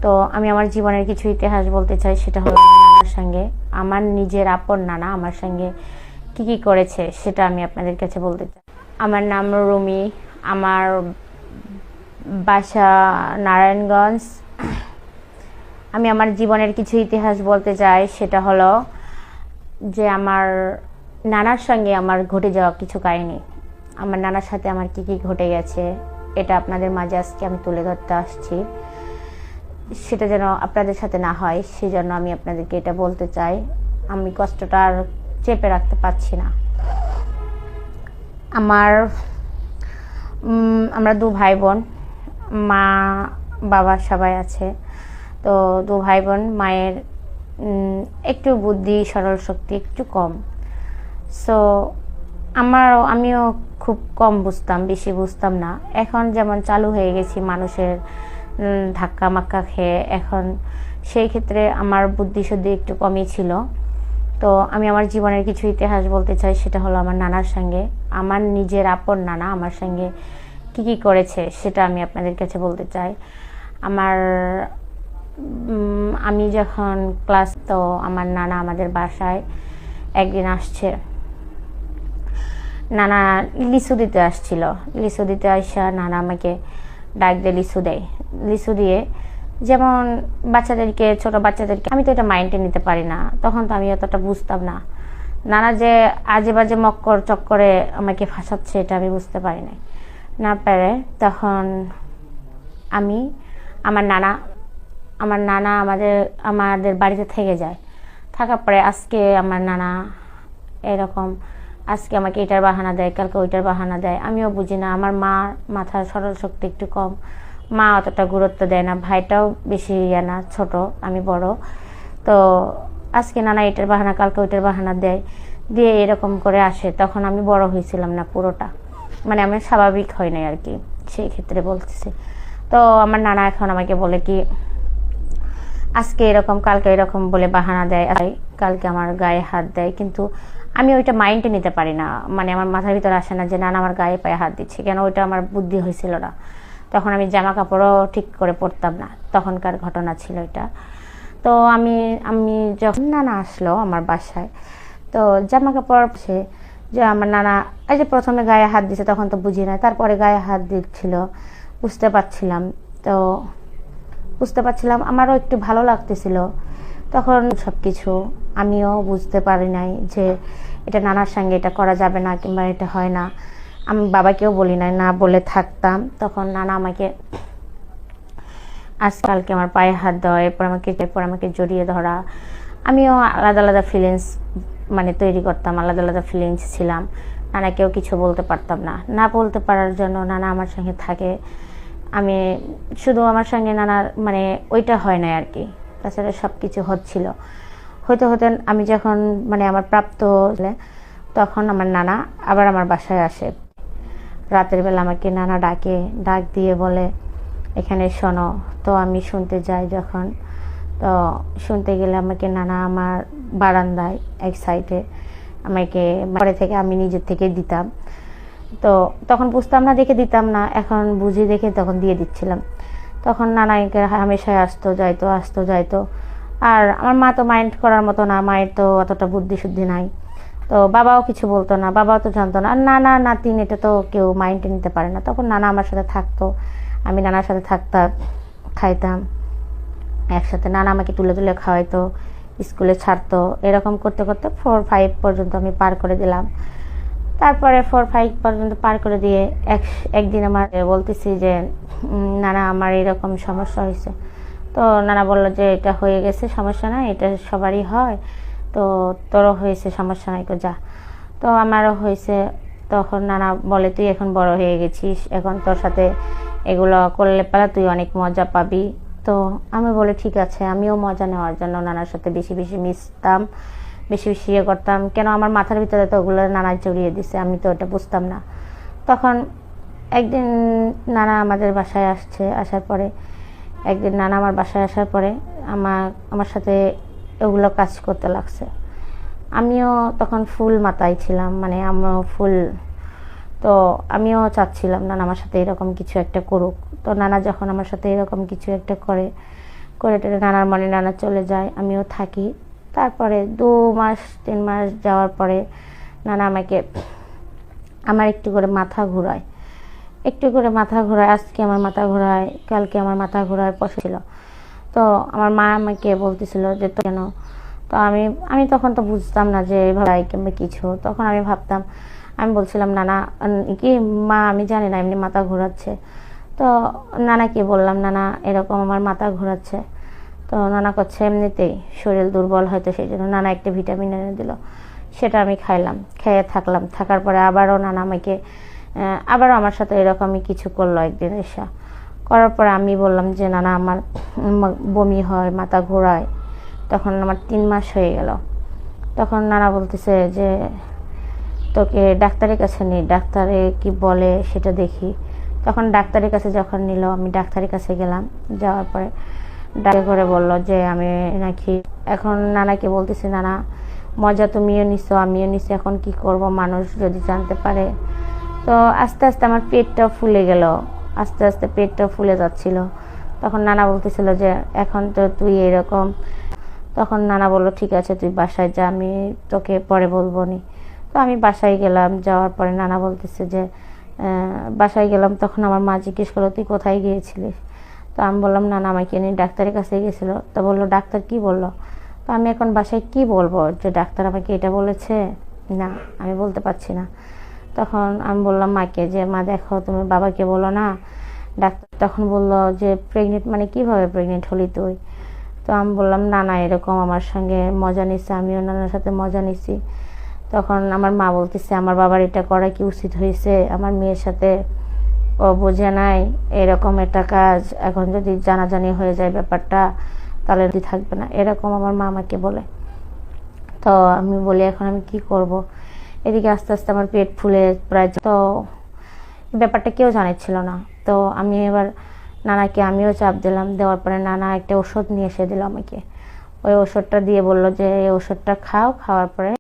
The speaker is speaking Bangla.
তো আমি আমার জীবনের কিছু ইতিহাস বলতে চাই, সেটা হলো আমার নানার সঙ্গে, আমার নিজের আপন নানা আমার সঙ্গে কি কি করেছে সেটা আমি আপনাদের কাছে বলতে চাই। আমার নাম রুমি, আমার বাসা নারায়ণগঞ্জ। আমি আমার জীবনের কিছু ইতিহাস বলতে চাই, সেটা হলো যে আমার নানার সঙ্গে আমার ঘটে যাওয়া কিছু কাহিনী, আমার নানার সাথে আমার কি কি ঘটে গেছে এটা আপনাদের মাঝে আজকে আমি তুলে ধরতে আসছি। সেটা যেন আপনাদের সাথে না হয় সেজন্য আমি আপনাদেরকে এটা বলতে চাই। আমি কষ্টটা আর চেপে রাখতে পারছি না। আমরা দু ভাই বোন, মা বাবা সবাই আছে। তো দু ভাই বোন, মায়ের একটু বুদ্ধি সরল শক্তি একটু কম। সো আমিও খুব কম বুঝতাম, বেশি বুঝতাম না। এখন যেমন চালু হয়ে গেছি মানুষের ধাক্কা মাক্কা খেয়ে, এখন সেই ক্ষেত্রে আমার বুদ্ধি শুদ্ধি একটু কমই ছিল। তো আমি আমার জীবনের কিছু ইতিহাস বলতে চাই, সেটা হলো আমার নানার সঙ্গে, আমার নিজের আপন নানা আমার সঙ্গে কি কি করেছে সেটা আমি আপনাদের কাছে বলতে চাই। আমি যখন ক্লাস, তো আমার নানা আমাদের বাসায় একদিন আসছে। নানা লিচু দিতে আসছিল, লিচু দিতে আসা নানা আমাকে ডাক দিয়ে লিচু দেয়। লিচু দিয়ে যেমন বাচ্চাদেরকে, ছোট বাচ্চাদেরকে, আমি তো এটা মাইন্ডে নিতে পারি না, তখন তো আমি অতটা বুঝতাম না। নানা যে আজে বাজে মক্কর চক্করে আমাকে ফাঁসাচ্ছে এটা আমি বুঝতে পারি না পেরে তখন আমার নানা আমাদের বাড়িতে থেকে যায়। থাকার পরে আজকে আমার নানা এরকম, আজকে আমাকে এটার বাহানা দেয়, কালকে ওইটার বাহানা দেয়, আমিও বুঝি না। আমার মা মাথার সরল শক্তি একটু কম, মা অতটা গুরুত্ব দেয় না, ভাইটাও বেশি না, ছোট, আমি বড়। তো আজকে নানা এটার বাহানা, কালকে ওইটার বাহানা দিয়ে এরকম করে আসে। তখন আমি বড় হয়েছিলাম না পুরোটা, মানে আমি স্বাভাবিক হয় নাই আর কি, সেই ক্ষেত্রে বলতেছি। তো আমার নানা এখন আমাকে বলে কি, আজকে এরকম কালকে এরকম বলে বাহানা দেয়, কালকে আমার গায়ে হাত দেয়, কিন্তু আমি ওইটা মাইন্ডে নিতে পারি না, মানে আমার মাথার ভিতরে আসে না যে নানা আমার গায়ে পায়ে হাত দিচ্ছে কেন, ওইটা আমার বুদ্ধি হয়েছিল না। তখন আমি জামা কাপড়ও ঠিক করে পরতাম না, তখনকার ঘটনা ছিল এটা। তো আমি যখন নানা আসলো আমার বাসায়, তো জামা কাপড় যে আমার নানা এই যে প্রথমে গায়ে হাত দিচ্ছে, তখন তো বুঝি না, তারপরে গায়ে হাত দিচ্ছিল, বুঝতে পারছিলাম, আমারও একটু ভালো লাগতেছিল। তখন সবকিছু আমিও বুঝতে পারি নাই যে এটা নানার সঙ্গে এটা করা যাবে না, কিংবা এটা হয় না। আমি বাবাকেও বলি নাই, না বলে থাকতাম। তখন নানা আমাকে আজকালকে আমার পায়ে হাত দেওয়া, এরপর আমাকে জড়িয়ে ধরা, আমিও আলাদা আলাদা ফিলিংস মানে তৈরি করতাম, আলাদা আলাদা ফিলিংস ছিলাম। নানাকেও কিছু বলতে পারতাম না বলতে পারার জন্য নানা আমার সঙ্গে থাকে। আমি শুধু আমার সঙ্গে নানার মানে ওইটা হয় না আর কি, তাছাড়া সব কিছু হতে আমি যখন মানে আমার প্রাপ্ত, তখন আমার নানা আবার আমার বাসায় আসে। রাতের বেলা আমাকে নানা ডাক দিয়ে বলে এখানে শোনো। তো আমি শুনতে যাই যখন, তো শুনতে গেলে আমাকে নানা আমার বারান্দায় এক সাইডে আমাকে পরে থেকে আমি নিজের থেকে দিতাম। তো তখন বুঝতাম না দেখে দিতাম না, এখন বুঝি দেখে তখন দিয়ে দিচ্ছিলাম। তখন নানাকে হামেশায় আসতো যাইতো। আর আমার মা তো মাইন্ড করার মতো না, মায়ের তো অতটা বুদ্ধি শুদ্ধি নাই। তো বাবাও কিছু বলতো না, বাবাও তো জানতো না। আর নানা নাতিন এটা তো কেউ মাইন্ডে নিতে পারে না। তখন নানা আমার সাথে থাকতো, আমি নানার সাথে থাকতাম, খাইতাম একসাথে। নানা আমাকে তুলে খাওয়াইতো, স্কুলে ছাড়তো। এরকম করতে 4-5 পর্যন্ত আমি পার করে দিলাম। তারপরে 4-5 পর্যন্ত পার করে দিয়ে একদিন আমার বলতেছি যে নানা আমার এরকম সমস্যা হয়েছে। তো নানা বললো যে এটা হয়ে গেছে, সমস্যা নাই, এটা সবারই হয়, তো তোরও হয়েছে, সমস্যা নাই, যা। তো আমারও হয়েছে। তখন নানা বলে তুই এখন বড় হয়ে গেছিস, এখন তোর সাথে এগুলো করলে পারা তুই অনেক মজা পাবি। তো আমি বলে ঠিক আছে, আমিও মজা নেওয়ার জন্য নানার সাথে বেশি মিশতাম, বেশি ইয়ে করতাম। কেন আমার মাথার ভিতরে তো ওগুলো নানা জড়িয়ে দিছে, আমি তো ওটা বুঝতাম না। তখন একদিন নানা আমাদের বাসায় আসার পরে একদিন নানা আমার বাসায় আসার পরে আমার সাথে ওগুলো কাজ করতে লাগছে। আমিও তখন ফুল মাথায় ছিলাম, মানে আমিও ফুল, তো আমিও চাচ্ছিলাম নানা আমার সাথে এরকম কিছু একটা করুক। তো নানা যখন আমার সাথে এরকম কিছু একটা করে টেরে নানার মানে নানা চলে যায়, আমিও থাকি। তারপরে 2 মাস 3 মাস যাওয়ার পরে নানা আমাকে আমার একটু করে মাথা ঘোরায়, আজকে আমার মাথা ঘোরায়, কালকে আমার মাথা ঘোরায় ছিল। তো আমার মা আমাকে বলতেছিল যে তো কেন, তো আমি তখন তো বুঝতাম না যে এভাবে কিংবা কিছু। তখন আমি ভাবতাম, আমি বলছিলাম নানা কি মা আমি জানি না এমনি মাথা ঘোরাচ্ছে। তো নানাকে বললাম নানা এরকম আমার মাথা ঘোরাচ্ছে। তো নানা করছে এমনিতেই শরীর দুর্বল হয়তো, সেই জন্য নানা একটা ভিটামিন এনে দিল, সেটা আমি খাইলাম, খেয়ে থাকলাম। থাকার পরে আবারও নানা আমাকে আবারও আমার সাথে এরকমই কিছু করলো একদিন এসে। করার পরে আমি বললাম যে নানা আমার বমি হয়, মাথা ঘোরায়। তখন আমার 3 মাস হয়ে গেল। তখন নানা বলতেছে যে তোকে ডাক্তারের কাছে নিই, ডাক্তারে কি বলে সেটা দেখি। তখন ডাক্তারের কাছে যখন নিল, আমি ডাক্তারের কাছে গেলাম। যাওয়ার পরে ডাক্তার করে বললো যে আমি নাকি, এখন নানাকে বলতেছি নানা মজা তুমিও নিছো আমিও নিছি, এখন কি করব মানুষ যদি জানতে পারে। তো আস্তে আস্তে আমার পেটটা ফুলে গেল, আস্তে আস্তে পেটটা ফুলে যাচ্ছিল। তখন নানা বলতেছিল যে এখন তো তুই এরকম। তখন নানা বললো ঠিক আছে তুই বাসায় যা, আমি তোকে পরে বলবো নি। তো আমি বাসায় গেলাম। যাওয়ার পরে নানা বলতেছে যে বাসায় গেলাম। তখন আমার মা জিজ্ঞেস করলো তুই কোথায় গিয়েছিলিস। তো আমি বললাম নানা আমাকে নিয়ে ডাক্তারের কাছে গেছিল। তো বললো ডাক্তার কি বললো। তো আমি এখন বাসায় কি বলবো যে ডাক্তার আমাকে এটা বলেছে, না আমি বলতে পারছি না। তখন আমি বললাম মাকে যে মা দেখো তুমি বাবাকে বলো না। ডাক্তার তখন বললো যে প্রেগনেন্ট মানে কিভাবে প্রেগনেন্ট হলি তুই। তো আমি বললাম না না এরকম আমার সঙ্গে মজা নিচ্ছে, আমিও নানার সাথে মজা নিছি। তখন আমার মা বলতেছে আমার বাবার এটা করা কি উচিত হয়েছে, আমার মেয়ের সাথে ও বোঝে নাই এরকম একটা কাজ, এখন যদি জানাজানি হয়ে যায় ব্যাপারটা তাহলে থাকবে না, এরকম আমার মা আমাকে বলে। তো আমি বলি এখন আমি কি করব। এদিকে আস্তে আস্তে আমার পেট ফুলে প্রায়, তো ব্যাপারটা কেউ জানাচ্ছিল না। তো আমি এবার নানাকে আমিও চাপ দিলাম। দেওয়ার পরে নানা একটা ওষুধ নিয়ে এসে দিল আমাকে। ওই ওষুধটা দিয়ে বললো যে এই ওষুধটা খাও, খাওয়ার পরে